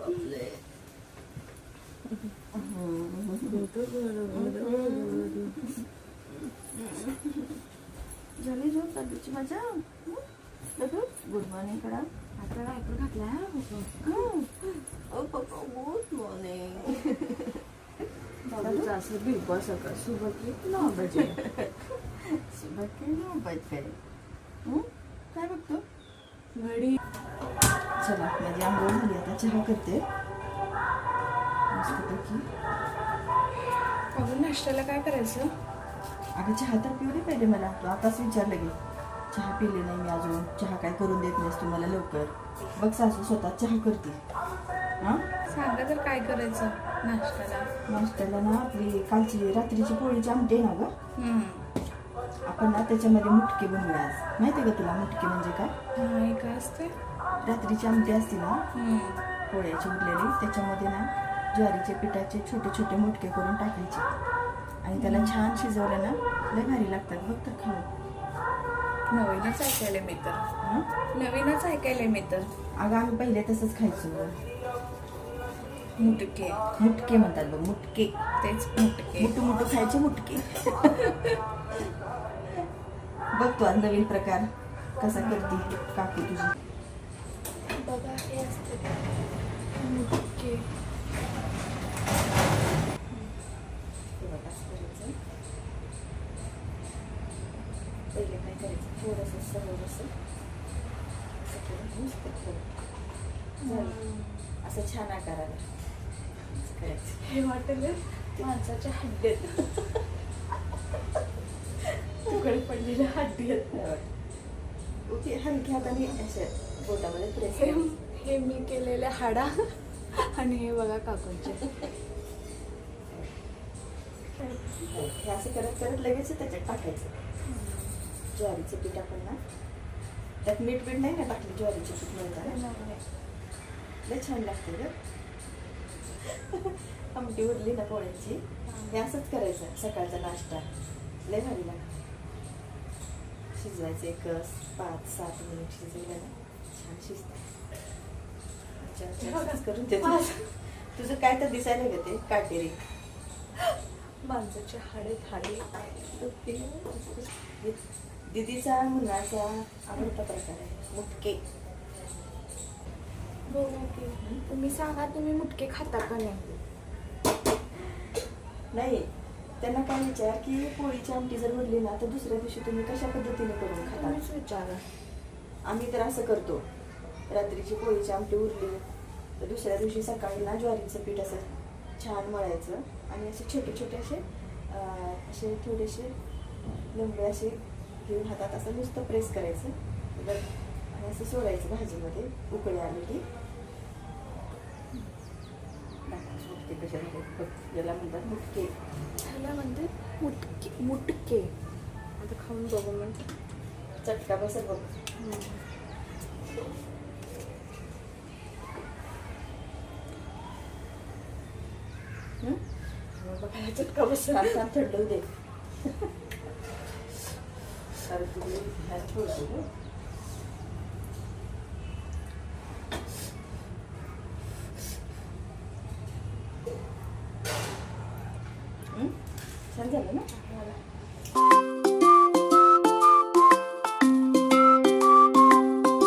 बापरे. झाली झोप दादूची मजा. दादू गुड मॉर्निंग करा. आता रायपूर घातला पप्पा गुड मॉर्निंग. दादूचं असं बिग बॉस सकाळ सुबह की 9 बजे. सुबह के 9 बजे. काय बघतो घडी. चला माझी आंघोळ झाली, आता चहा करते मस्तपैकी. अजून नाश्त्याला काय करायचं? अगं चहा तर पिऊ दे पहिले मला. तू आताच विचारलं की चहा पिले नाही मी अजून. चहा काय करून देत नाहीस तू मला लवकर. बघ सासू स्वतः चहा करते. हां सांगा तर काय करायचं नाश्त्याला? नाश्त्याला ना आपली कालची रात्रीची पोळीची आमटी आहे ना गं, आपण ना त्याच्यामध्ये मुटके बनवूया आज. माहिती आहे का तुला मुटके म्हणजे काय? नाही काय असते? रात्रीची आमटी असते ना पोळ्याची उरलेली, त्याच्यामध्ये ना ज्वारीचे पिठाचे छोटे छोटे मुटके करून टाकायचे आणि त्याला छान शिजवलं ना लय भारी लागतात. बघ तर खाऊ. नवीनच ऐकायला मी तर. हां नवीनच ऐकायला मी तर. अगं आम्ही पहिले तसंच खायचो. मुटके. मुटके म्हणतात बघ, मुटके. तेच मुटके. मुटू मुटू खायचे मुटके. बघ तू आज नवीन प्रकार कसा करते काकू तुझी. बघा हे असते मुटके. पहिले काय करायचं, थोडंसं समोर असं करून नुसतं असं छान आकाराला करायचं. हे वाटेल माणसाच्या हड्ड्यात तुकडे पडलेल्या हड्ड्यात. ओके हलक्या हाताने अशा बोटामध्ये प्रेस. हे मी केलेल्या हाडा आणि हे बघा काकूंचे. हे असं करत करत लगेच त्याच्यात टाकायचं ज्वारीचं पीठ. आपण ना त्यात मीठ बीठ नाही ना टाकलं, ज्वारीचं पीठ मिळतं लय छान लागते ग. आमटी उरली ना पोळ्याची, हे असंच करायचं सकाळचा नाश्ता. लय भारी लागतं. शिजवायचं एक 5-7 मिनिट शिजवलं ना छान शिजतं. करून ते तुझं काय तर दिसायला ग ते काटेरी माणसाचे हाडे थाडे. दीदीचा मुलाचा आवडता प्रकार आहे मुटके. बघा की तुम्ही सांगा, तुम्ही मुटके खाता का नाही? नाही, त्यांना काय विचार की पोळीची आमटी जर उरली ना तर दुसऱ्या दिवशी तुम्ही कशा पद्धतीने करून खाता. तुम्हीच विचारा. आम्ही तर असं करतो, रात्रीची पोळीची आमटी उरली तर दुसऱ्या दिवशी सकाळी ना ज्वारीचं पीठ असं छान मळायचं आणि असे छोटे छोटे असे थोडेसे लंबे असे घेऊन हातात असं नुसतं प्रेस करायचं आणि असं सोडायचं भाजीमध्ये. उकळी आली की मुटके कशा याला म्हणतात मुटके. ह्याला म्हणते मुटके. मुटके आता खाऊन बघू म्हणजे चटका बसत बघ. बघा चटका बस. छान थंड होऊ दे. छान झालं ना.